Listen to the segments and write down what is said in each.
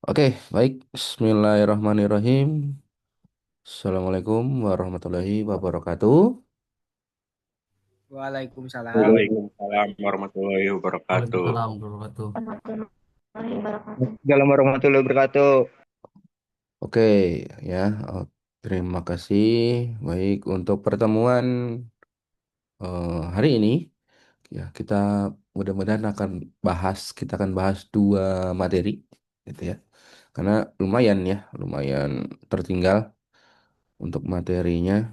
Oke, baik. Bismillahirrahmanirrahim. Assalamualaikum warahmatullahi wabarakatuh. Waalaikumsalam. Waalaikumsalam warahmatullahi wabarakatuh. Waalaikumsalam warahmatullahi wabarakatuh. Assalamualaikum warahmatullahi wabarakatuh. Oke, ya. oh, Terima kasih. Baik, untuk pertemuan hari ini, ya kita mudah-mudahan kita akan bahas dua materi, gitu ya. Karena lumayan ya, lumayan tertinggal untuk materinya.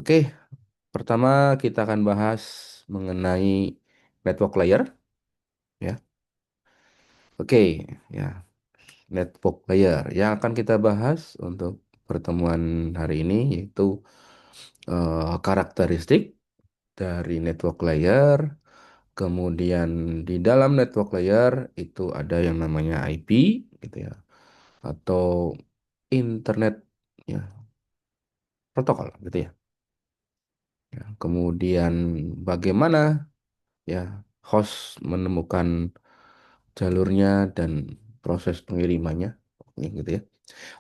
Oke, pertama kita akan bahas mengenai network layer, ya. Oke, ya, network layer yang akan kita bahas untuk pertemuan hari ini yaitu karakteristik dari network layer. Kemudian di dalam network layer itu ada yang namanya IP, gitu ya, atau internet ya protokol, gitu ya. Ya, kemudian bagaimana ya host menemukan jalurnya dan proses pengirimannya, gitu ya.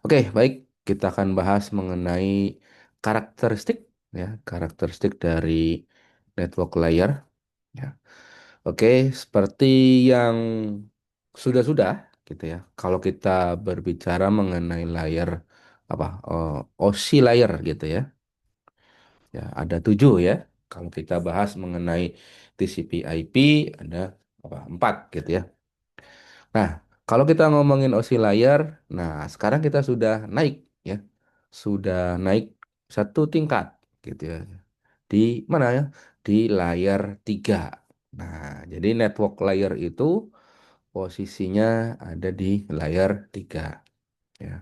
Oke, baik. Kita akan bahas mengenai karakteristik, ya, karakteristik dari network layer. Ya. Oke, seperti yang sudah-sudah, gitu ya. Kalau kita berbicara mengenai layer apa, OSI layer, gitu ya. Ya, ada 7 ya. Kalau kita bahas mengenai TCP/IP ada apa? 4, gitu ya. Nah, kalau kita ngomongin OSI layar, nah sekarang kita sudah naik ya, sudah naik satu tingkat gitu ya. Di mana ya? Di layar 3. Nah, jadi network layer itu posisinya ada di layar 3 ya.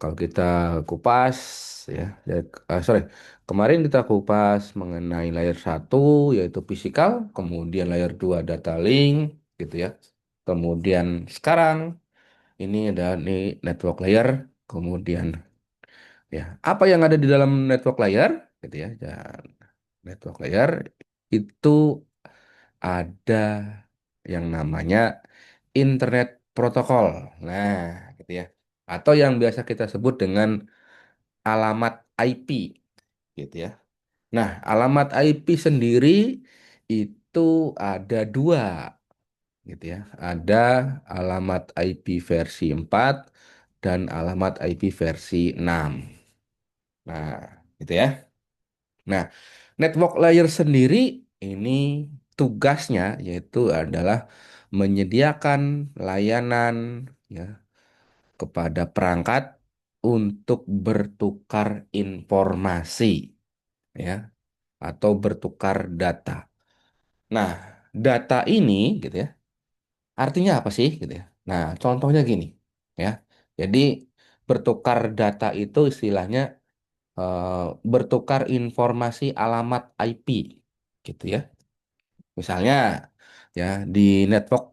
Kalau kita kupas sorry, kemarin kita kupas mengenai layer satu yaitu fisikal, kemudian layer 2 data link gitu ya. Kemudian sekarang ini ada nih network layer, kemudian ya apa yang ada di dalam network layer gitu ya. Dan network layer itu ada yang namanya internet protokol. Nah, gitu ya. Atau yang biasa kita sebut dengan alamat IP gitu ya. Nah, alamat IP sendiri itu ada dua gitu ya. Ada alamat IP versi 4 dan alamat IP versi 6. Nah, gitu ya. Nah, network layer sendiri ini tugasnya yaitu adalah menyediakan layanan ya kepada perangkat untuk bertukar informasi ya atau bertukar data. Nah, data ini gitu ya, artinya apa sih gitu ya? Nah, contohnya gini ya. Jadi bertukar data itu istilahnya eh, bertukar informasi alamat IP gitu ya. Misalnya ya di network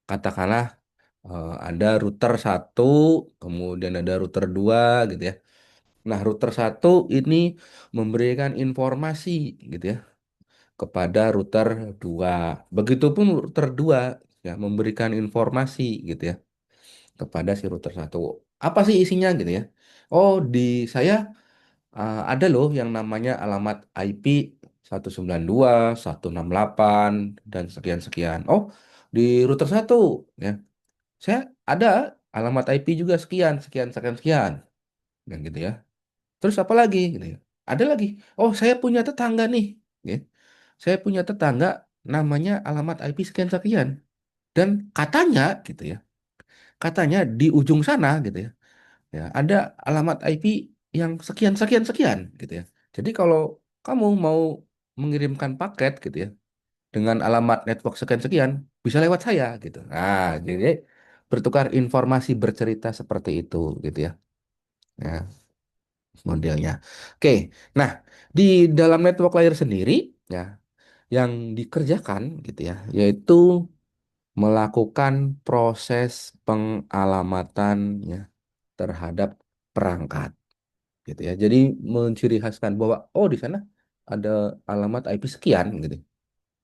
katakanlah ada router satu, kemudian ada router 2 gitu ya. Nah, router satu ini memberikan informasi gitu ya kepada router 2. Begitupun router 2 ya memberikan informasi gitu ya kepada si router satu. Apa sih isinya gitu ya? Oh, di saya ada loh yang namanya alamat IP 192, 168 dan sekian-sekian. Oh, di router satu ya. Saya ada alamat IP juga sekian, sekian, sekian, sekian. Dan gitu ya. Terus apa lagi gitu ya? Ada lagi. Oh, saya punya tetangga nih. Ya. Saya punya tetangga namanya alamat IP sekian sekian. Dan katanya gitu ya. Katanya di ujung sana gitu ya. Ya, ada alamat IP yang sekian sekian sekian gitu ya. Jadi kalau kamu mau mengirimkan paket gitu ya dengan alamat network sekian sekian bisa lewat saya gitu. Nah, jadi bertukar informasi bercerita seperti itu gitu ya. Nah, modelnya. Oke. Nah, di dalam network layer sendiri ya yang dikerjakan gitu ya, yaitu melakukan proses pengalamatan ya terhadap perangkat gitu ya. Jadi menciri khaskan bahwa oh di sana ada alamat IP sekian gitu.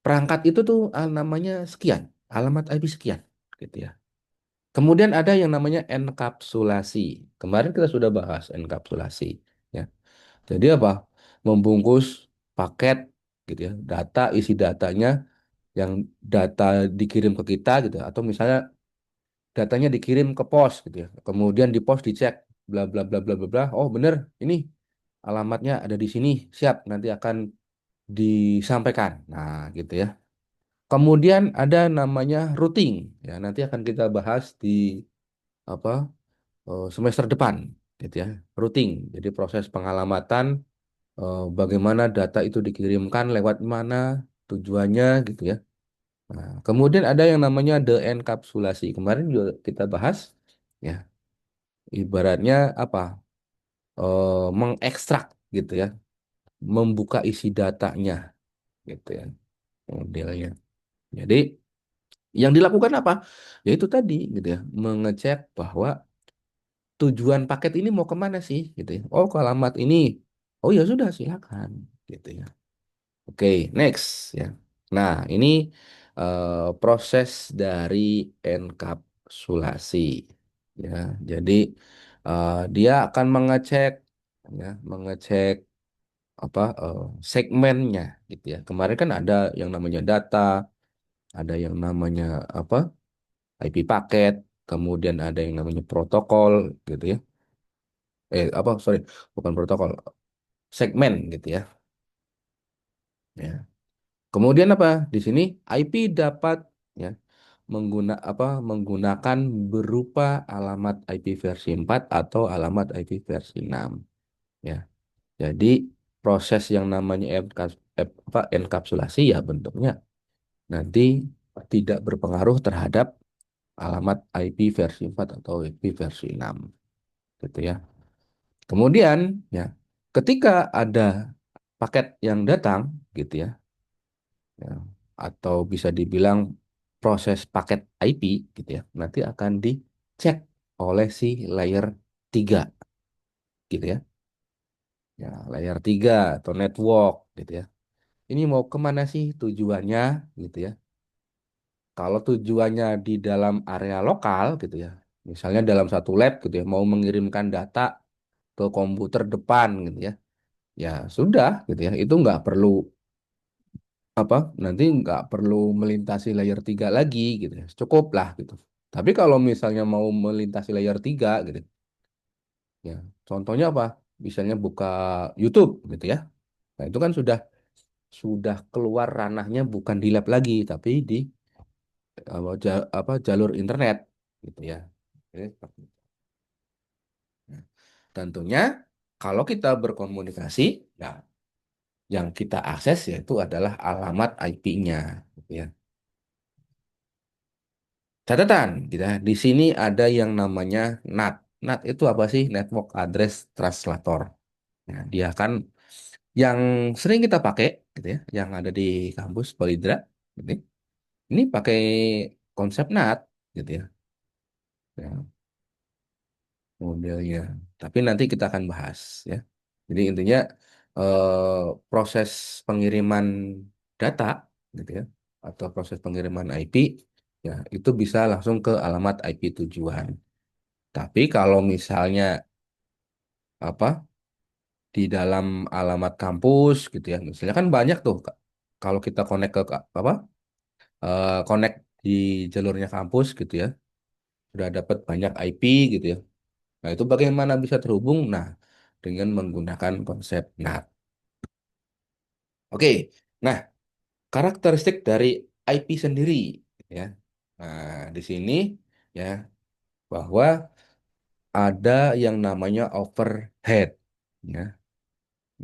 Perangkat itu tuh namanya sekian, alamat IP sekian gitu ya. Kemudian ada yang namanya enkapsulasi. Kemarin kita sudah bahas enkapsulasi, ya. Jadi apa? Membungkus paket gitu ya, data isi datanya yang data dikirim ke kita gitu ya, atau misalnya datanya dikirim ke pos gitu ya. Kemudian di pos dicek bla bla bla bla bla bla. Oh, bener, ini alamatnya ada di sini. Siap, nanti akan disampaikan. Nah, gitu ya. Kemudian ada namanya routing. Ya, nanti akan kita bahas di apa semester depan gitu ya. Routing. Jadi proses pengalamatan bagaimana data itu dikirimkan lewat mana tujuannya gitu ya. Nah, kemudian ada yang namanya de-enkapsulasi. Kemarin juga kita bahas ya. Ibaratnya apa? Mengekstrak gitu ya, membuka isi datanya gitu ya, modelnya. Jadi yang dilakukan apa? Yaitu tadi gitu ya, mengecek bahwa tujuan paket ini mau kemana sih gitu ya. Oh, ke alamat ini. Oh ya sudah silakan gitu ya. Oke, next ya. Nah, ini proses dari enkapsulasi ya. Jadi dia akan mengecek ya, mengecek apa segmennya gitu ya. Kemarin kan ada yang namanya data, ada yang namanya apa IP paket, kemudian ada yang namanya protokol gitu ya. Apa sorry, bukan protokol, segmen gitu ya. Ya. Kemudian apa? Di sini IP dapat ya menggunakan berupa alamat IP versi 4 atau alamat IP versi 6 ya. Jadi proses yang namanya enkapsulasi ya bentuknya nanti tidak berpengaruh terhadap alamat IP versi 4 atau IP versi 6 gitu ya. Kemudian ya ketika ada paket yang datang gitu ya, ya, atau bisa dibilang proses paket IP gitu ya, nanti akan dicek oleh si layer 3 gitu ya. Ya, layer 3 atau network gitu ya. Ini mau kemana sih tujuannya gitu ya. Kalau tujuannya di dalam area lokal gitu ya, misalnya dalam satu lab gitu ya, mau mengirimkan data ke komputer depan gitu ya, ya sudah gitu ya, itu nggak perlu apa, nanti nggak perlu melintasi layer 3 lagi gitu ya, cukup lah gitu. Tapi kalau misalnya mau melintasi layer 3 gitu ya, contohnya apa? Misalnya buka YouTube gitu ya, nah itu kan sudah keluar ranahnya bukan di lab lagi, tapi di jalur internet gitu ya. Oke, seperti itu. Nah, tentunya kalau kita berkomunikasi, ya yang kita akses yaitu adalah alamat IP-nya, gitu ya. Catatan, gitu ya. Di sini ada yang namanya NAT. NAT itu apa sih? Network Address Translator. Nah, dia kan yang sering kita pakai, gitu ya, yang ada di kampus Polidra, gitu ya. Ini pakai konsep NAT, gitu ya. Ya, modelnya. Tapi nanti kita akan bahas ya. Jadi intinya proses pengiriman data gitu ya atau proses pengiriman IP ya itu bisa langsung ke alamat IP tujuan. Tapi kalau misalnya apa di dalam alamat kampus gitu ya, misalnya kan banyak tuh kalau kita connect ke connect di jalurnya kampus gitu ya, sudah dapat banyak IP gitu ya. Nah, itu bagaimana bisa terhubung? Nah, dengan menggunakan konsep NAT. Oke, nah karakteristik dari IP sendiri, ya. Nah, di sini ya bahwa ada yang namanya overhead, ya.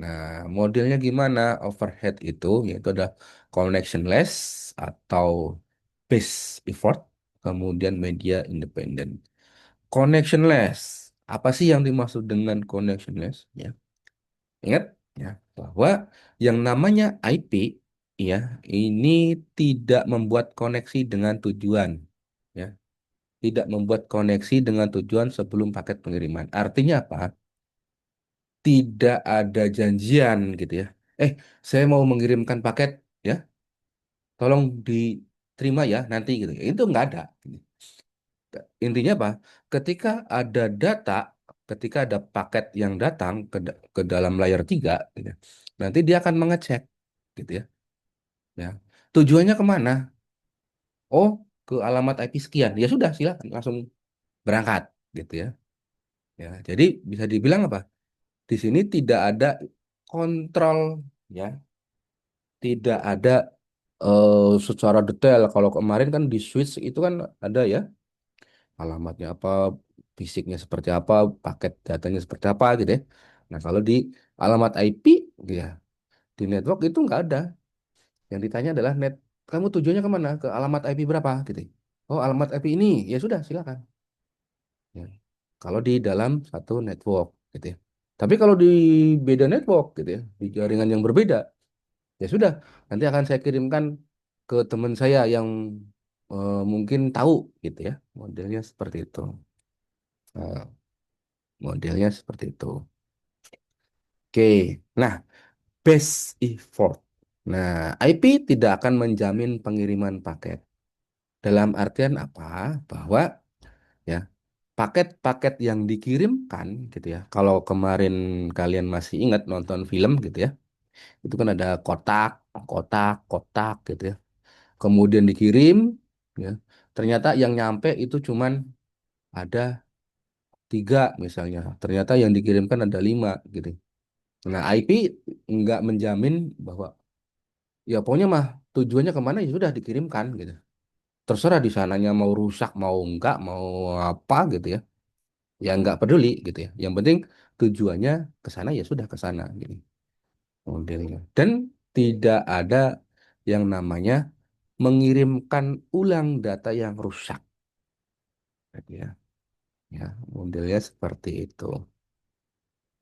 Nah, modelnya gimana? Overhead itu yaitu ada connectionless atau base effort, kemudian media independent. Connectionless, apa sih yang dimaksud dengan connectionless? Ya. Ingat ya bahwa yang namanya IP ya ini tidak membuat koneksi dengan tujuan ya, tidak membuat koneksi dengan tujuan sebelum paket pengiriman. Artinya apa? Tidak ada janjian gitu ya. Saya mau mengirimkan paket ya, tolong diterima ya nanti gitu. Itu nggak ada. Intinya apa? Ketika ada data, ketika ada paket yang datang ke dalam layar 3, gitu, ya, nanti dia akan mengecek, gitu ya. Ya. Tujuannya kemana? Oh, ke alamat IP sekian. Ya sudah, silakan langsung berangkat, gitu ya. Ya, jadi bisa dibilang apa? Di sini tidak ada kontrol, ya, tidak ada secara detail. Kalau kemarin kan di Switch itu kan ada ya alamatnya apa, fisiknya seperti apa, paket datanya seperti apa gitu ya. Nah, kalau di alamat IP, ya, di network itu nggak ada. Yang ditanya adalah kamu tujuannya kemana? Ke alamat IP berapa gitu. Oh, alamat IP ini. Ya sudah, silakan. Ya. Kalau di dalam satu network gitu ya. Tapi kalau di beda network gitu ya, di jaringan yang berbeda, ya sudah, nanti akan saya kirimkan ke teman saya yang mungkin tahu gitu ya. Modelnya seperti itu. Nah, modelnya seperti itu. Oke. Nah, base effort. Nah, IP tidak akan menjamin pengiriman paket. Dalam artian apa? Bahwa ya paket-paket yang dikirimkan gitu ya. Kalau kemarin kalian masih ingat nonton film gitu ya, itu kan ada kotak, kotak, kotak gitu ya. Kemudian dikirim, ya. Ternyata yang nyampe itu cuman ada 3 misalnya. Ternyata yang dikirimkan ada 5 gitu. Nah, IP nggak menjamin bahwa ya pokoknya mah tujuannya kemana ya sudah dikirimkan gitu. Terserah di sananya mau rusak, mau enggak, mau apa gitu ya. Ya nggak peduli gitu ya. Yang penting tujuannya ke sana ya sudah ke sana gitu modelnya. Dan tidak ada yang namanya mengirimkan ulang data yang rusak gitu ya. Ya, modelnya seperti itu.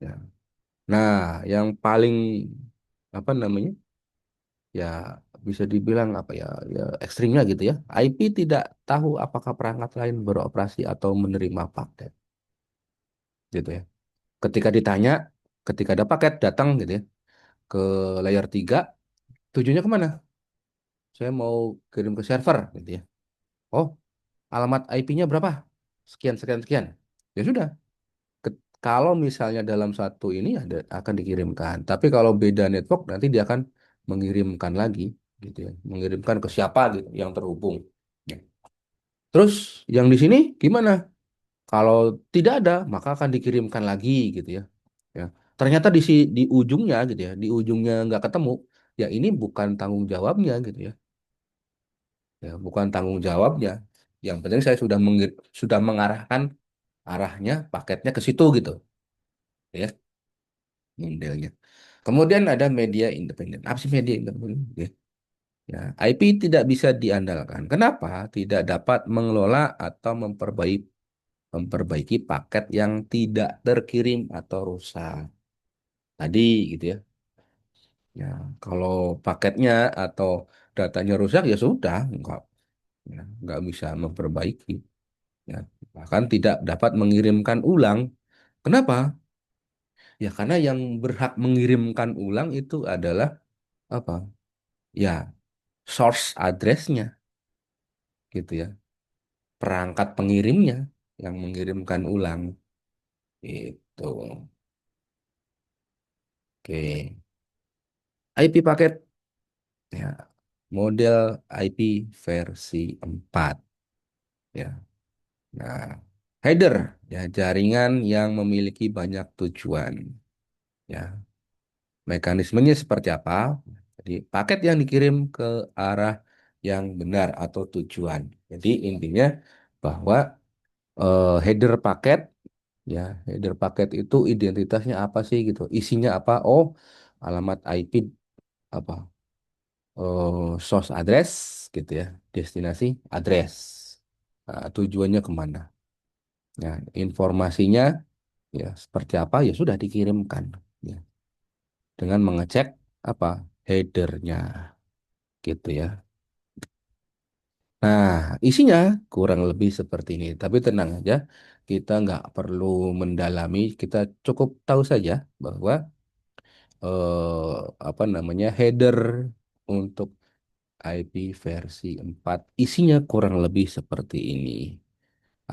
Ya. Nah, yang paling apa namanya? Ya bisa dibilang apa ya, ya ekstrimnya gitu ya. IP tidak tahu apakah perangkat lain beroperasi atau menerima paket gitu ya. Ketika ditanya, ketika ada paket datang gitu ya ke layar 3, tujuannya kemana? Saya mau kirim ke server gitu ya. Oh, alamat IP-nya berapa? Sekian, sekian, sekian. Ya sudah. Kalau misalnya dalam satu ini ada akan dikirimkan. Tapi kalau beda network nanti dia akan mengirimkan lagi gitu ya. Mengirimkan ke siapa gitu yang terhubung. Ya. Terus yang di sini gimana? Kalau tidak ada, maka akan dikirimkan lagi gitu ya. Ya. Ternyata di ujungnya gitu ya, di ujungnya nggak ketemu. Ya ini bukan tanggung jawabnya gitu ya. Ya, bukan tanggung jawabnya. Yang penting saya sudah mengarahkan arahnya paketnya ke situ gitu, ya, modelnya. Kemudian ada media independen. Apa sih media independen? Ya, ya, IP tidak bisa diandalkan. Kenapa? Tidak dapat mengelola atau memperbaiki paket yang tidak terkirim atau rusak. Tadi gitu ya. Ya, kalau paketnya atau datanya rusak ya sudah, nggak bisa memperbaiki. Ya, bahkan tidak dapat mengirimkan ulang. Kenapa? Ya karena yang berhak mengirimkan ulang itu adalah apa? Ya, source address-nya gitu ya. Perangkat pengirimnya yang mengirimkan ulang itu. Oke. IP paket ya, model IP versi 4 ya. Nah, header ya, jaringan yang memiliki banyak tujuan ya. Mekanismenya seperti apa? Jadi paket yang dikirim ke arah yang benar atau tujuan. Jadi intinya bahwa header paket ya, header paket itu identitasnya apa sih gitu. Isinya apa? Oh, alamat IP apa? Source address gitu ya. Destinasi address. Nah, tujuannya kemana? Nah, informasinya ya seperti apa ya sudah dikirimkan ya dengan mengecek apa headernya gitu ya. Nah, isinya kurang lebih seperti ini. Tapi tenang aja, kita nggak perlu mendalami, kita cukup tahu saja bahwa apa namanya header untuk IP versi 4 isinya kurang lebih seperti ini.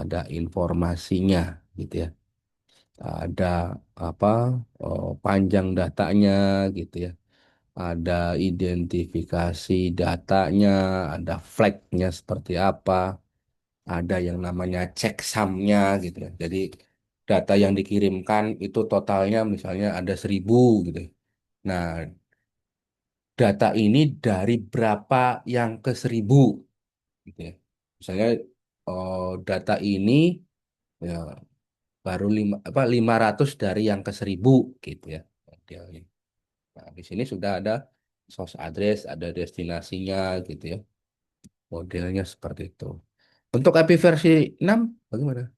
ada informasinya gitu ya. Ada apa panjang datanya gitu ya. Ada identifikasi datanya, ada flagnya seperti apa, ada yang namanya checksumnya gitu ya. Jadi data yang dikirimkan itu totalnya misalnya ada 1.000 gitu ya. Nah, data ini dari berapa yang ke 1.000 gitu ya. Misalnya data ini ya baru 500 dari yang ke 1.000 gitu ya. Modelnya. Nah, di sini sudah ada source address, ada destinasinya gitu ya. Modelnya seperti itu. Untuk API versi 6 bagaimana?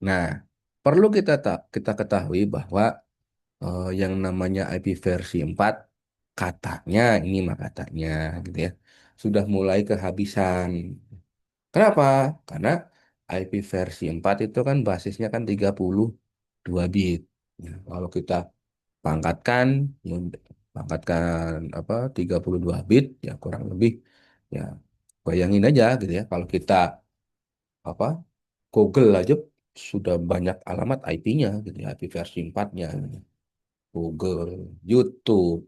Nah, perlu kita ketahui bahwa yang namanya IP versi 4 katanya ini mah katanya gitu ya. Sudah mulai kehabisan. Kenapa? Karena IP versi 4 itu kan basisnya kan 32 bit. Ya, kalau kita pangkatkan ya, pangkatkan apa 32 bit ya kurang lebih ya bayangin aja gitu ya kalau kita apa Google aja sudah banyak alamat IP-nya gitu ya IP versi 4-nya gitu. Google, YouTube,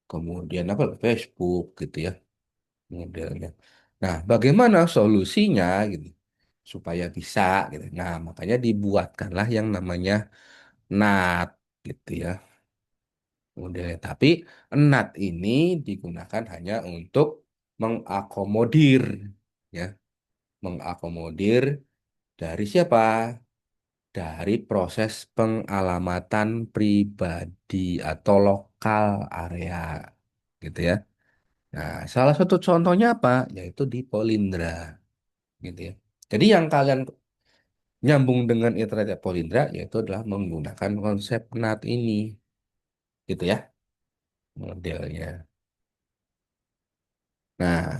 kemudian apa Facebook gitu ya modelnya. Nah, bagaimana solusinya gitu supaya bisa gitu. Nah, makanya dibuatkanlah yang namanya NAT gitu ya modelnya. Tapi NAT ini digunakan hanya untuk mengakomodir ya, mengakomodir dari siapa? Dari proses pengalamatan pribadi atau lokal area gitu ya. Nah, salah satu contohnya apa? Yaitu di Polindra gitu ya. Jadi yang kalian nyambung dengan internet Polindra yaitu adalah menggunakan konsep NAT ini gitu ya modelnya. Nah,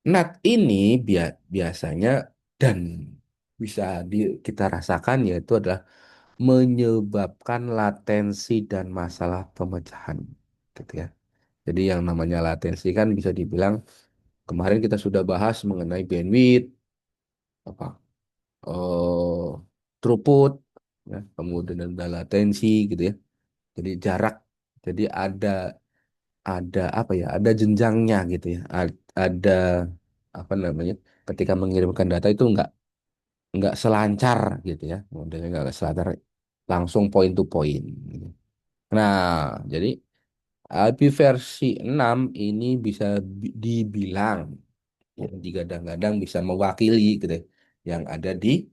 NAT ini biasanya dan bisa kita rasakan yaitu adalah menyebabkan latensi dan masalah pemecahan gitu ya. Jadi yang namanya latensi kan bisa dibilang kemarin kita sudah bahas mengenai bandwidth, apa, throughput, ya, kemudian ada latensi gitu ya. Jadi jarak, jadi ada apa ya, ada jenjangnya gitu ya. Ada apa namanya, ketika mengirimkan data itu nggak selancar gitu ya, modelnya nggak selancar langsung point to point. Gitu. Nah, jadi IP versi 6 ini bisa dibilang yang digadang-gadang bisa mewakili gitu ya, yang ada di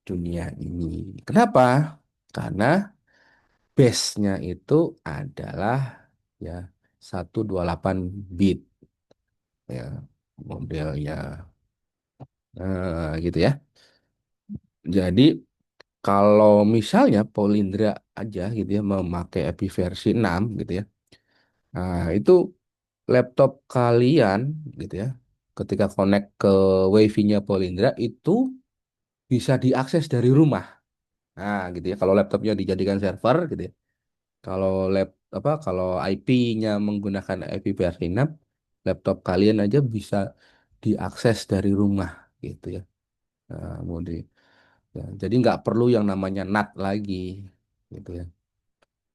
dunia ini. Kenapa? Karena base-nya itu adalah ya 128 bit ya modelnya. Nah, gitu ya. Jadi kalau misalnya Polindra aja gitu ya memakai API versi 6 gitu ya. Nah, itu laptop kalian gitu ya. Ketika connect ke WiFi-nya Polindra itu bisa diakses dari rumah. Nah, gitu ya. Kalau laptopnya dijadikan server gitu ya. Kalau kalau IP-nya menggunakan IP versi 6, laptop kalian aja bisa diakses dari rumah gitu ya. Nah, ya, jadi nggak perlu yang namanya NAT lagi gitu ya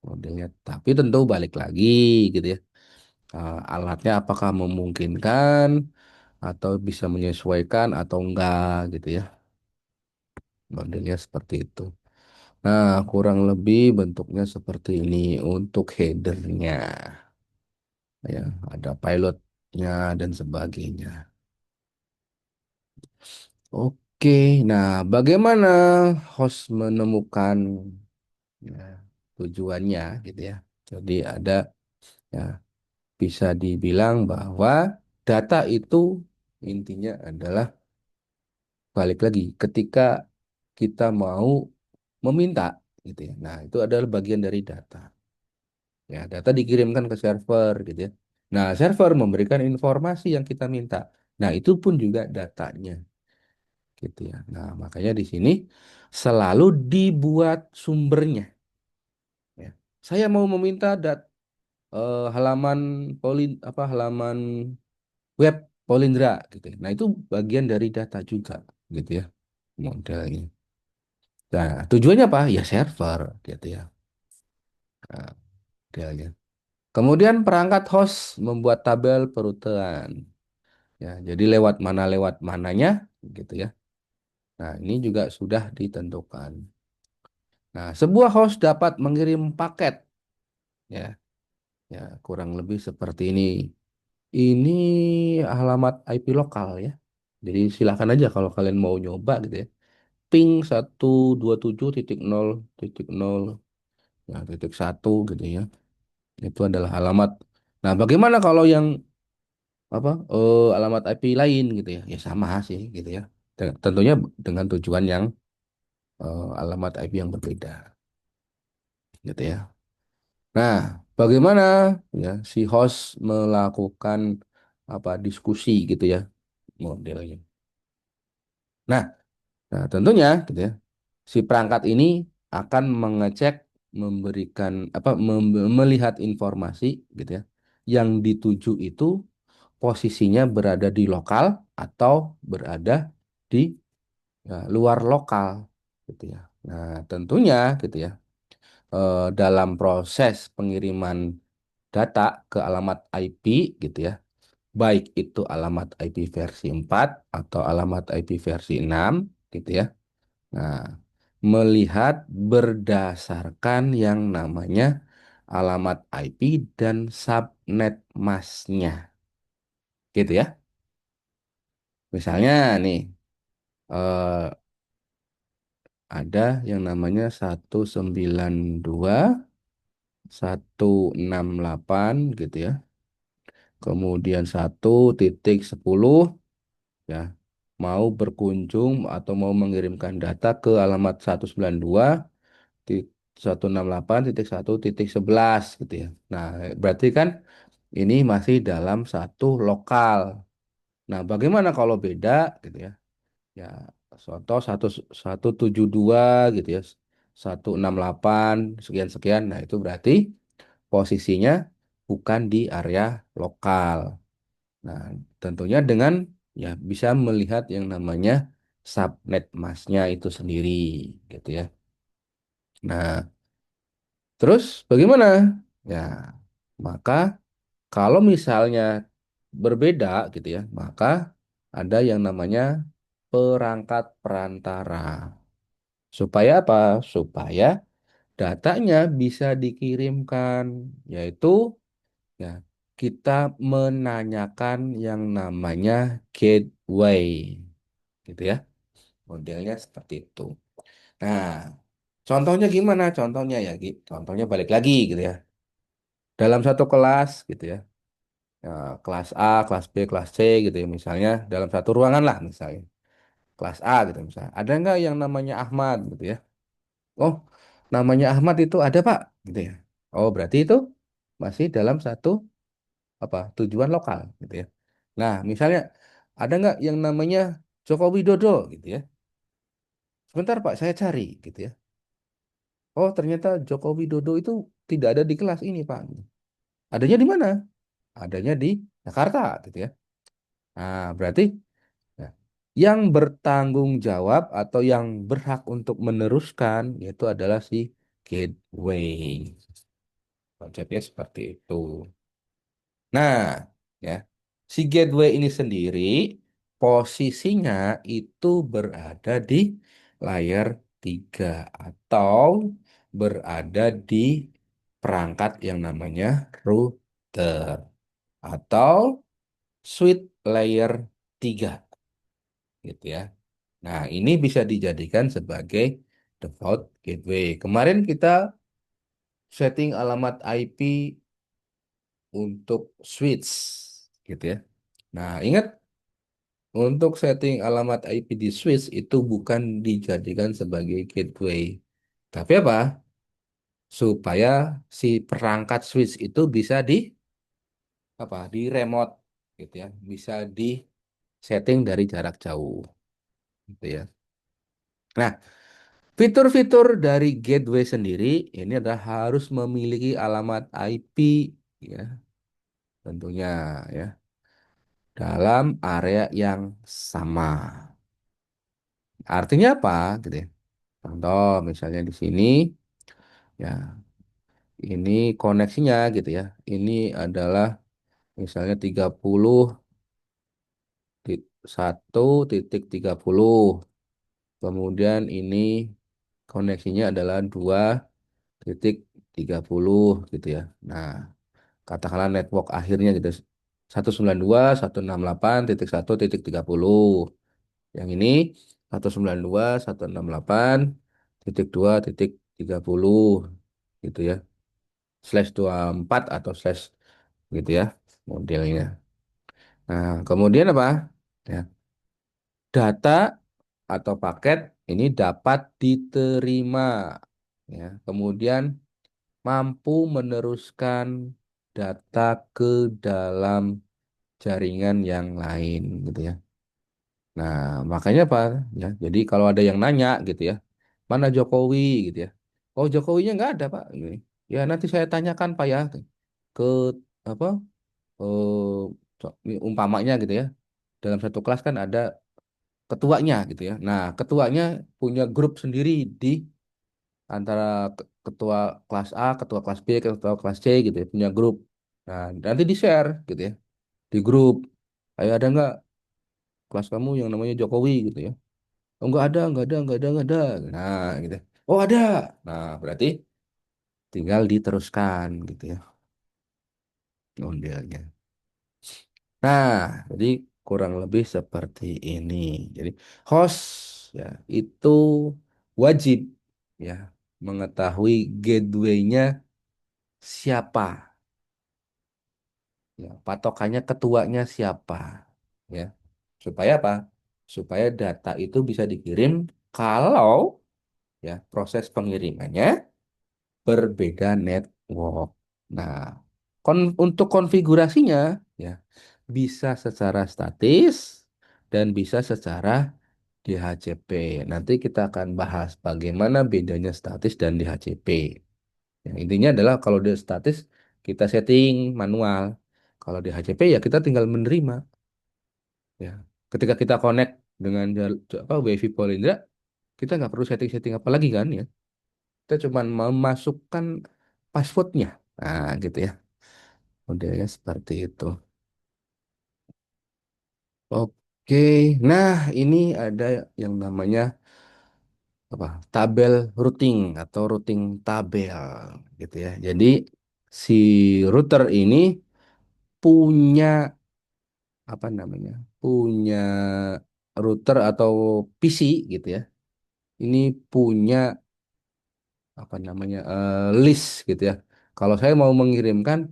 modelnya. Tapi tentu balik lagi gitu ya. Alatnya apakah memungkinkan atau bisa menyesuaikan atau enggak gitu ya. Modelnya seperti itu. Nah, kurang lebih bentuknya seperti ini untuk headernya. Ya, ada pilotnya dan sebagainya. Oke, nah bagaimana host menemukan ya, tujuannya gitu ya. Jadi ada ya bisa dibilang bahwa data itu intinya adalah balik lagi ketika kita mau meminta gitu ya. Nah, itu adalah bagian dari data. Ya, data dikirimkan ke server gitu ya. Nah, server memberikan informasi yang kita minta. Nah, itu pun juga datanya gitu ya. Nah, makanya di sini selalu dibuat sumbernya ya. Saya mau meminta halaman halaman web Polindra gitu ya. Nah, itu bagian dari data juga gitu ya. modelnya. Nah, tujuannya apa? Ya server gitu ya. Nah, modelnya. Kemudian perangkat host membuat tabel perututan. Ya, jadi lewat mananya gitu ya. Nah, ini juga sudah ditentukan. Nah, sebuah host dapat mengirim paket ya. Ya, kurang lebih seperti ini. Ini alamat IP lokal ya. Jadi silakan aja kalau kalian mau nyoba gitu ya. Ping 127.0.0 ya, titik satu gitu ya. Itu adalah alamat. Nah, bagaimana kalau yang alamat IP lain gitu ya? Ya sama sih gitu ya. Tentunya dengan tujuan yang alamat IP yang berbeda gitu ya. Nah, bagaimana ya si host melakukan diskusi gitu ya modelnya. Nah, tentunya gitu ya. Si perangkat ini akan mengecek memberikan melihat informasi gitu ya. Yang dituju itu posisinya berada di lokal atau berada di luar lokal gitu ya. Nah, tentunya gitu ya. Dalam proses pengiriman data ke alamat IP gitu ya. Baik itu alamat IP versi 4 atau alamat IP versi 6 gitu ya. Nah, melihat berdasarkan yang namanya alamat IP dan subnet masknya gitu ya. Misalnya nih eh, ada yang namanya 192.168 gitu ya. Kemudian 1.10 ya mau berkunjung atau mau mengirimkan data ke alamat 192.168.1.11 gitu ya. Nah, berarti kan ini masih dalam satu lokal. Nah, bagaimana kalau beda gitu ya? Ya, contoh 172 gitu ya. 168 sekian sekian. Nah, itu berarti posisinya bukan di area lokal. Nah, tentunya dengan ya bisa melihat yang namanya subnet masknya itu sendiri gitu ya. Nah, terus bagaimana? Ya, maka kalau misalnya berbeda gitu ya, maka ada yang namanya perangkat perantara. Supaya apa? Supaya datanya bisa dikirimkan, yaitu ya kita menanyakan yang namanya gateway, gitu ya. Modelnya seperti itu. Nah, contohnya gimana? Contohnya ya, contohnya balik lagi gitu ya. Dalam satu kelas gitu ya. Ya, kelas A, kelas B, kelas C gitu ya. Misalnya dalam satu ruangan lah misalnya. Kelas A gitu misalnya. Ada nggak yang namanya Ahmad gitu ya? Oh, namanya Ahmad itu ada Pak gitu ya. Oh, berarti itu masih dalam satu tujuan lokal gitu ya. Nah, misalnya ada nggak yang namanya Joko Widodo gitu ya. Sebentar Pak, saya cari gitu ya. Oh, ternyata Joko Widodo itu tidak ada di kelas ini Pak. Adanya di mana? Adanya di Jakarta gitu ya. Nah, berarti ya, yang bertanggung jawab atau yang berhak untuk meneruskan yaitu adalah si gateway. Konsepnya seperti itu. Nah, ya, si gateway ini sendiri posisinya itu berada di layar 3 atau berada di perangkat yang namanya router atau switch layer 3 gitu ya. Nah, ini bisa dijadikan sebagai default gateway. Kemarin kita setting alamat IP untuk switch gitu ya. Nah, ingat untuk setting alamat IP di switch itu bukan dijadikan sebagai gateway. Tapi apa? Supaya si perangkat switch itu bisa di remote gitu ya. Bisa di setting dari jarak jauh gitu ya. Nah, fitur-fitur dari gateway sendiri ini adalah harus memiliki alamat IP ya, tentunya ya dalam area yang sama. Artinya apa? Gitu ya. Contoh misalnya di sini ya ini koneksinya gitu ya. Ini adalah misalnya 30.1.30. Kemudian ini koneksinya adalah 2.30 gitu ya. Nah, katakanlah network akhirnya gitu 192.168.1.30. Yang ini 192.168.2.30 gitu ya. Slash 24 atau slash gitu ya modelnya. Nah, kemudian apa? Ya, data atau paket ini dapat diterima. Ya, kemudian mampu meneruskan data ke dalam jaringan yang lain gitu ya. Nah, makanya apa ya? Jadi kalau ada yang nanya gitu ya, mana Jokowi gitu ya. Oh, Jokowinya nggak ada, Pak. Gini. Ya, nanti saya tanyakan, Pak ya, ke apa? Umpamanya gitu ya. Dalam satu kelas kan ada ketuanya gitu ya. Nah, ketuanya punya grup sendiri di antara ketua kelas A, ketua kelas B, ketua kelas C gitu ya, punya grup. Nah, nanti di-share gitu ya, di grup. Ayo ada nggak kelas kamu yang namanya Jokowi gitu ya? Oh, nggak ada. Nah, gitu. Oh, ada. Nah, berarti tinggal diteruskan gitu ya, modelnya. Nah, jadi kurang lebih seperti ini. Jadi host ya itu wajib ya mengetahui gateway-nya siapa, ya patokannya ketuanya siapa, ya supaya apa? Supaya data itu bisa dikirim kalau ya proses pengirimannya berbeda network. Nah, untuk konfigurasinya ya bisa secara statis dan bisa secara DHCP. Nanti kita akan bahas bagaimana bedanya statis dan DHCP. Yang intinya adalah kalau dia statis kita setting manual. Kalau DHCP ya kita tinggal menerima ya. Ketika kita connect dengan WiFi Polindra, kita nggak perlu setting-setting apa lagi kan ya. Kita cuma memasukkan passwordnya. Nah, gitu ya. Modelnya seperti itu. Oke, nah ini ada yang namanya apa? Tabel routing atau routing tabel gitu ya. Jadi si router ini punya apa namanya? Punya router atau PC gitu ya. Ini punya apa namanya? List gitu ya. Kalau saya mau mengirimkan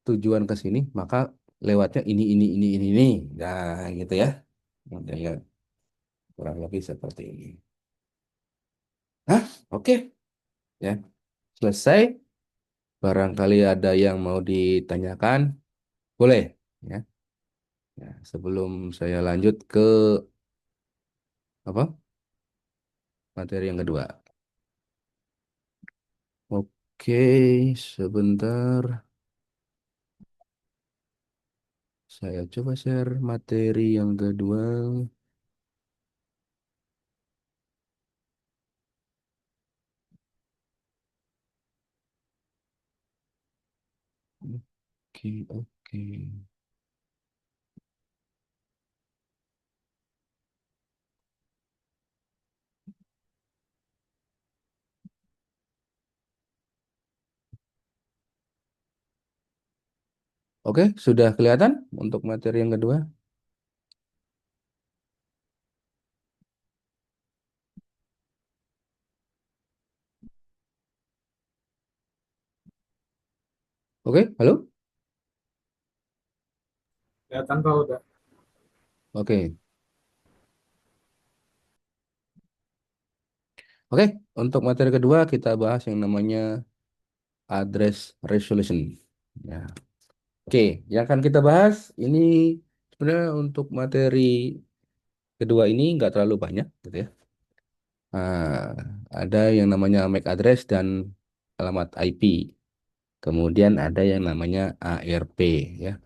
tujuan ke sini, maka lewatnya ini. Nah, gitu ya. Modelnya kurang lebih seperti ini. Hah? Oke, ya. Selesai. Barangkali ada yang mau ditanyakan, boleh. Ya. Ya, sebelum saya lanjut ke apa materi yang kedua. Oke, sebentar. Saya coba share materi yang kedua. Oke. Oke, sudah kelihatan untuk materi yang kedua? Oke, halo? Kelihatan Pak udah. Oke. Oke, untuk materi kedua kita bahas yang namanya address resolution. Ya. Oke, yang akan kita bahas ini sebenarnya untuk materi kedua ini nggak terlalu banyak gitu ya. Nah, ada yang namanya MAC address dan alamat IP. Kemudian ada yang namanya ARP ya.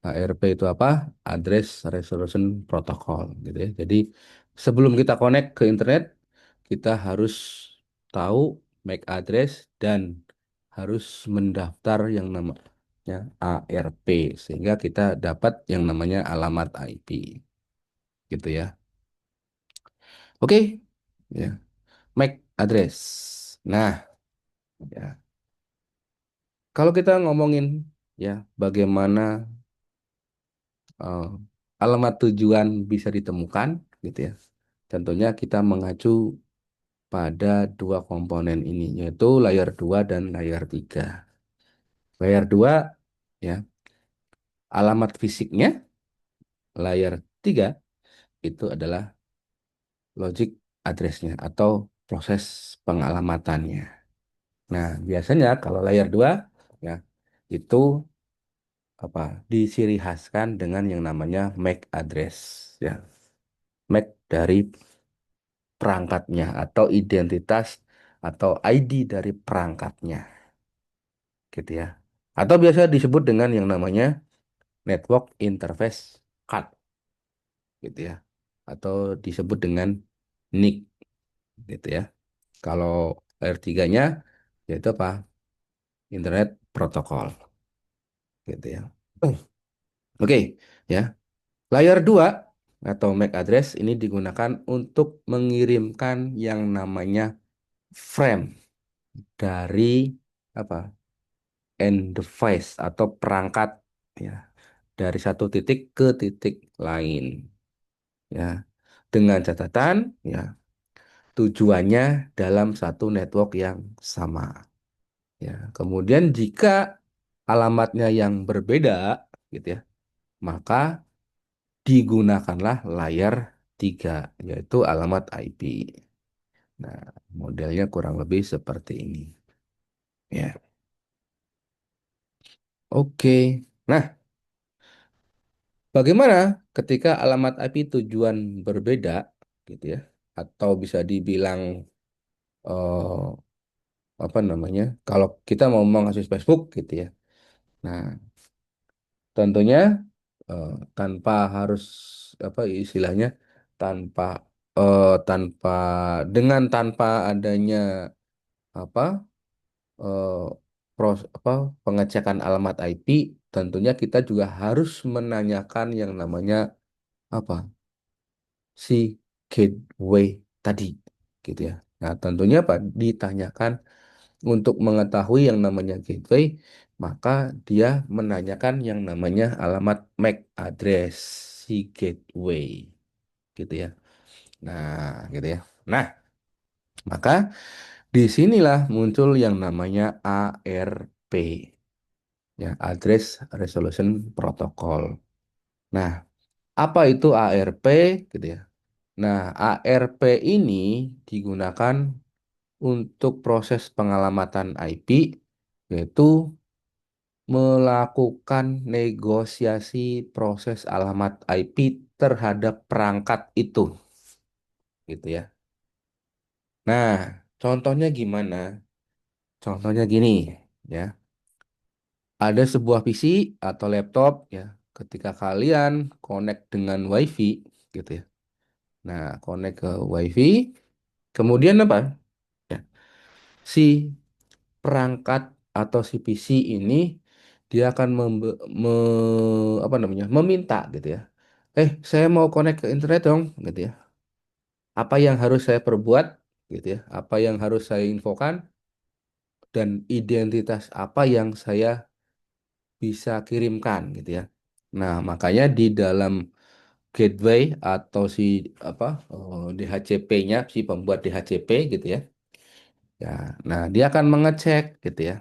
ARP itu apa? Address Resolution Protocol gitu ya. Jadi sebelum kita connect ke internet, kita harus tahu MAC address dan harus mendaftar yang namanya ARP sehingga kita dapat yang namanya alamat IP gitu ya. Oke, ya. MAC address. Nah, ya. Kalau kita ngomongin ya bagaimana eh, alamat tujuan bisa ditemukan gitu ya. Tentunya kita mengacu pada dua komponen ini yaitu layer 2 dan layer 3. Layer 2 ya, alamat fisiknya, layer 3 itu adalah logic address-nya atau proses pengalamatannya. Nah, biasanya kalau layer 2 ya itu apa? Disiri khaskan dengan yang namanya MAC address ya. MAC dari perangkatnya atau identitas atau ID dari perangkatnya gitu ya. Atau biasa disebut dengan yang namanya network interface card gitu ya. Atau disebut dengan NIC gitu ya. Kalau layer 3-nya yaitu apa? Internet protokol gitu ya. Oke ya. Layer 2 atau MAC address ini digunakan untuk mengirimkan yang namanya frame dari apa? End device atau perangkat ya dari satu titik ke titik lain ya dengan catatan ya tujuannya dalam satu network yang sama ya kemudian jika alamatnya yang berbeda gitu ya maka digunakanlah layer 3 yaitu alamat IP. Nah, modelnya kurang lebih seperti ini ya. Oke. Nah, bagaimana ketika alamat IP tujuan berbeda, gitu ya, atau bisa dibilang apa namanya, kalau kita mau mengakses Facebook, gitu ya. Nah, tentunya eh, tanpa harus apa istilahnya, tanpa tanpa tanpa adanya apa eh, apa pengecekan alamat IP, tentunya kita juga harus menanyakan yang namanya apa si gateway tadi gitu ya. Nah, tentunya Pak ditanyakan untuk mengetahui yang namanya gateway, maka dia menanyakan yang namanya alamat MAC address si gateway gitu ya. Nah, gitu ya. Nah, maka disinilah muncul yang namanya ARP ya, Address Resolution Protocol. Nah, apa itu ARP gitu ya? Nah, ARP ini digunakan untuk proses pengalamatan IP, yaitu melakukan negosiasi proses alamat IP terhadap perangkat itu, gitu ya. Nah, contohnya gimana? Contohnya gini, ya. Ada sebuah PC atau laptop, ya. Ketika kalian connect dengan WiFi, gitu ya. Nah, connect ke WiFi, kemudian apa? Ya, si perangkat atau si PC ini dia akan apa namanya meminta gitu ya. Saya mau connect ke internet dong, gitu ya. Apa yang harus saya perbuat, gitu ya? Apa yang harus saya infokan dan identitas apa yang saya bisa kirimkan, gitu ya. Nah, makanya di dalam gateway atau si apa DHCP-nya, si pembuat DHCP gitu ya. Ya, nah dia akan mengecek gitu ya,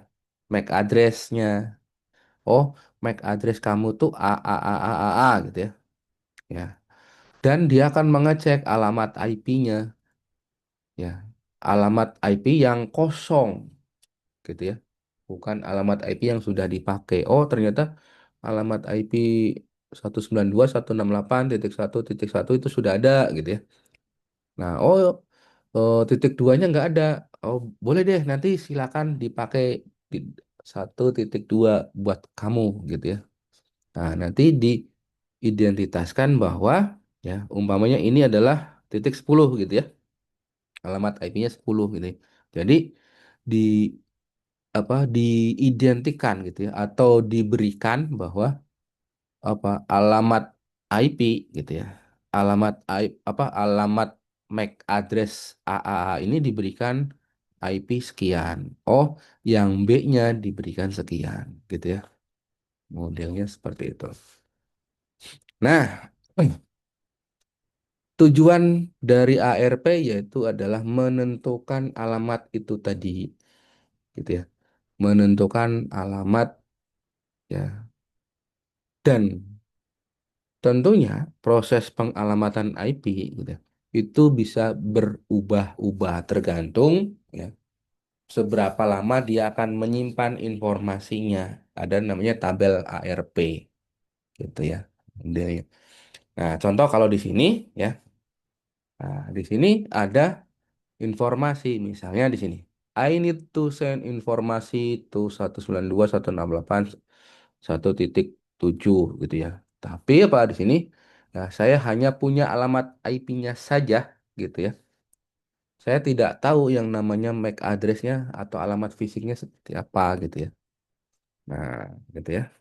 MAC address-nya. Oh, MAC address kamu tuh A A A A A A gitu ya. Ya. Dan dia akan mengecek alamat IP-nya ya. Alamat IP yang kosong gitu ya. Bukan alamat IP yang sudah dipakai. Oh, ternyata alamat IP 192.168.1.1 itu sudah ada gitu ya. Nah, titik duanya nggak ada. Oh, boleh deh nanti silakan dipakai di 1.2 buat kamu gitu ya. Nah, nanti diidentitaskan bahwa ya umpamanya ini adalah titik 10 gitu ya. Alamat IP-nya 10 gitu ya. Jadi di diidentikan gitu ya atau diberikan bahwa alamat IP gitu ya. Alamat MAC address AAA ini diberikan IP sekian. Oh, yang B-nya diberikan sekian gitu ya. Modelnya seperti itu. Nah, tujuan dari ARP yaitu adalah menentukan alamat itu tadi gitu ya. Menentukan alamat ya. Dan tentunya proses pengalamatan IP gitu ya, itu bisa berubah-ubah tergantung ya seberapa lama dia akan menyimpan informasinya. Ada namanya tabel ARP gitu ya. Modelnya. Nah, contoh kalau di sini ya. Nah, di sini ada informasi misalnya di sini. I need to send informasi to 192.168.1.7 gitu ya. Tapi apa di sini? Nah, saya hanya punya alamat IP-nya saja gitu ya. Saya tidak tahu yang namanya MAC address-nya atau alamat fisiknya seperti apa gitu ya. Nah, gitu ya.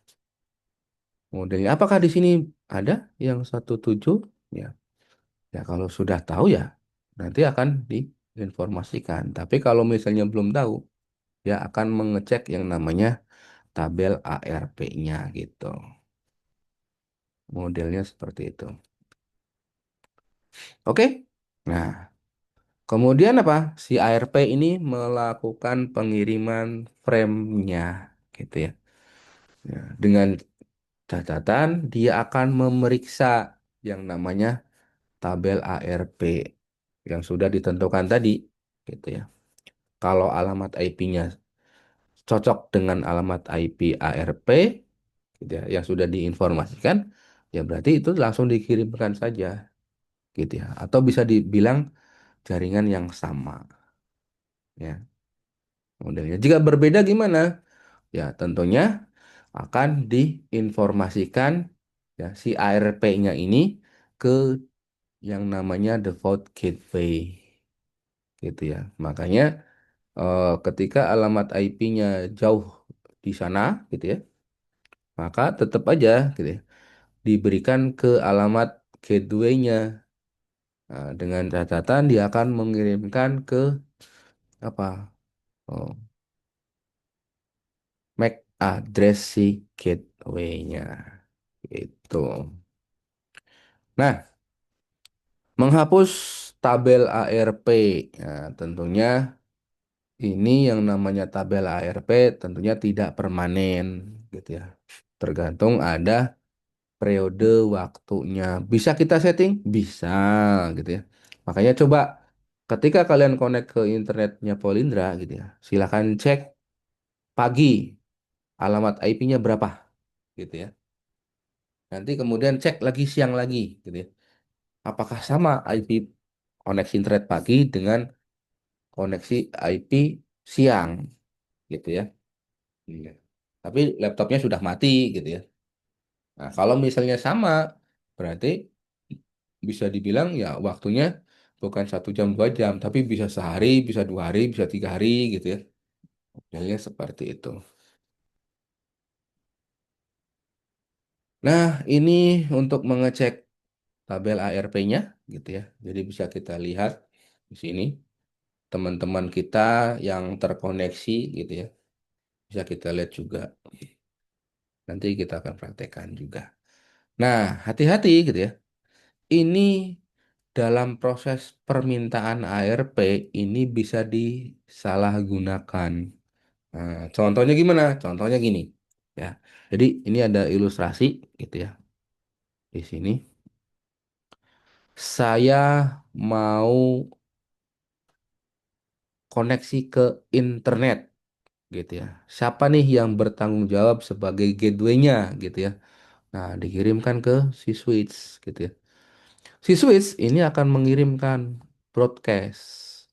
Modelnya apakah di sini ada yang 17? Ya. Ya kalau sudah tahu ya nanti akan diinformasikan. Tapi kalau misalnya belum tahu, ya akan mengecek yang namanya tabel ARP-nya gitu. Modelnya seperti itu. Oke? Nah, kemudian apa? Si ARP ini melakukan pengiriman frame-nya gitu ya. Ya, dengan catatan dia akan memeriksa yang namanya tabel ARP yang sudah ditentukan tadi gitu ya. Kalau alamat IP-nya cocok dengan alamat IP ARP gitu ya, yang sudah diinformasikan, ya berarti itu langsung dikirimkan saja gitu ya. Atau bisa dibilang jaringan yang sama ya modelnya. Jika berbeda gimana? Ya tentunya akan diinformasikan ya si ARP-nya ini ke yang namanya default gateway gitu ya. Makanya ketika alamat IP-nya jauh di sana gitu ya, maka tetap aja gitu ya, diberikan ke alamat gateway-nya. Nah, dengan catatan dia akan mengirimkan ke apa? Oh, MAC address si gateway-nya. Itu. Nah, menghapus tabel ARP. Nah, tentunya ini yang namanya tabel ARP tentunya tidak permanen gitu ya. Tergantung ada periode waktunya. Bisa kita setting? Bisa gitu ya. Makanya coba ketika kalian connect ke internetnya Polindra gitu ya, silakan cek pagi alamat IP-nya berapa gitu ya. Nanti kemudian cek lagi siang lagi gitu ya. Apakah sama IP koneksi internet pagi dengan koneksi IP siang gitu ya. Iya. Tapi laptopnya sudah mati gitu ya. Nah, kalau misalnya sama, berarti bisa dibilang ya waktunya bukan 1 jam 2 jam, tapi bisa sehari, bisa 2 hari, bisa 3 hari gitu ya. Modelnya seperti itu. Nah, ini untuk mengecek tabel ARP-nya gitu ya. Jadi bisa kita lihat di sini teman-teman kita yang terkoneksi gitu ya. Bisa kita lihat juga. Nanti kita akan praktekkan juga. Nah, hati-hati gitu ya. Ini dalam proses permintaan ARP ini bisa disalahgunakan. Nah, contohnya gimana? Contohnya gini, ya. Jadi ini ada ilustrasi gitu ya di sini. Saya mau koneksi ke internet gitu ya. Siapa nih yang bertanggung jawab sebagai gateway-nya gitu ya. Nah, dikirimkan ke si switch gitu ya. Si switch ini akan mengirimkan broadcast.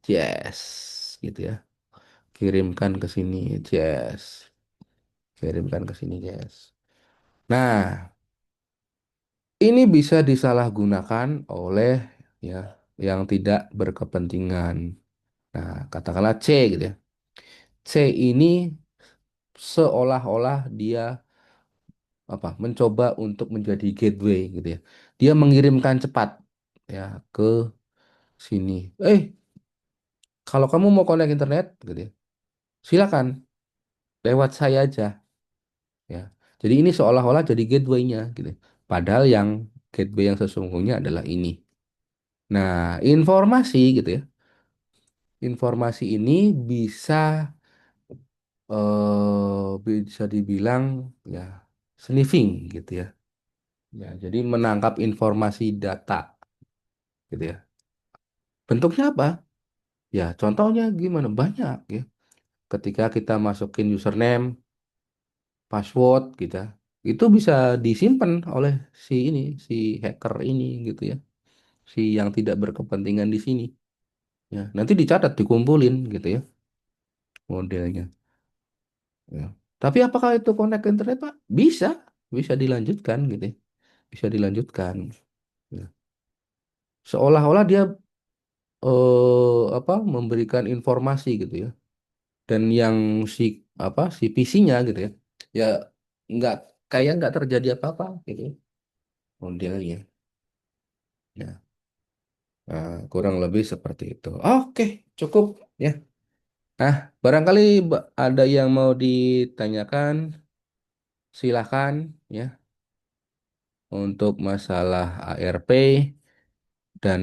Yes, gitu ya. Kirimkan ke sini, yes. Kirimkan ke sini, yes. Nah, ini bisa disalahgunakan oleh ya yang tidak berkepentingan. Nah, katakanlah C gitu ya. C ini seolah-olah dia mencoba untuk menjadi gateway gitu ya. Dia mengirimkan cepat ya ke sini. Kalau kamu mau connect internet gitu ya, silakan lewat saya aja ya. Jadi ini seolah-olah jadi gateway-nya gitu. Padahal yang gateway yang sesungguhnya adalah ini. Nah, informasi gitu ya. Informasi ini bisa dibilang ya sniffing gitu ya. Ya, jadi menangkap informasi data gitu ya. Bentuknya apa? Ya, contohnya gimana? Banyak ya. Ketika kita masukin username, password kita, itu bisa disimpan oleh si hacker ini gitu ya. Si yang tidak berkepentingan di sini. Ya, nanti dicatat, dikumpulin gitu ya modelnya. Ya. Tapi apakah itu connect ke internet, Pak? Bisa, bisa dilanjutkan gitu ya. Bisa dilanjutkan. Ya. Seolah-olah dia memberikan informasi gitu ya. Dan yang si si PC-nya gitu ya. Ya nggak kayak nggak terjadi apa-apa gitu ya, modelnya. Ya. Nah, kurang lebih seperti itu. Oke, cukup ya. Nah, barangkali ada yang mau ditanyakan, silahkan ya untuk masalah ARP dan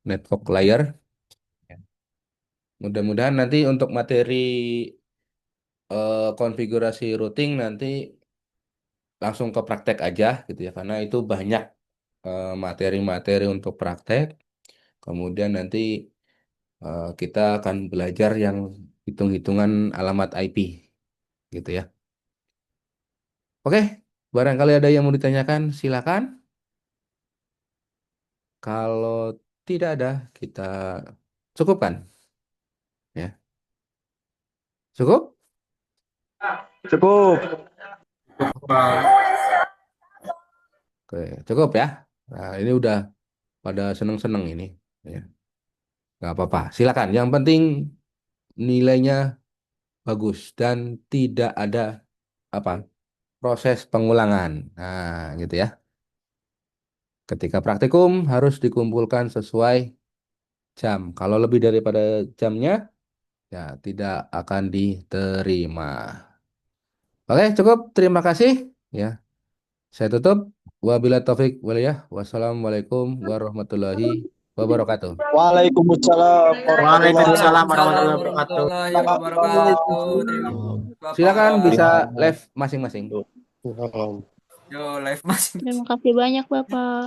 network layer. Ya. Mudah-mudahan nanti untuk materi konfigurasi routing nanti langsung ke praktek aja gitu ya, karena itu banyak materi-materi untuk praktek. Kemudian nanti kita akan belajar yang hitung-hitungan alamat IP gitu ya. Oke, barangkali ada yang mau ditanyakan, silakan. Kalau tidak ada, kita cukupkan ya. Cukup? Cukup. Oke, cukup ya. Nah, ini udah pada seneng-seneng ini. Ya, nggak apa-apa. Silakan. Yang penting nilainya bagus dan tidak ada apa proses pengulangan. Nah, gitu ya. Ketika praktikum harus dikumpulkan sesuai jam. Kalau lebih daripada jamnya, ya tidak akan diterima. Oke, cukup. Terima kasih. Ya, saya tutup. Wabillahi taufik walhidayah. Wassalamualaikum warahmatullahi wabarakatuh. Waalaikumsalam warahmatullahi Waalaikumsalam wabarakatuh. warahmatullahi Waalaikumsalam wabarakatuh. warahmatullahi wabarakatuh. Terima kasih Silakan bisa Bapak. live masing-masing. Yo, live masing. Terima kasih banyak, Bapak.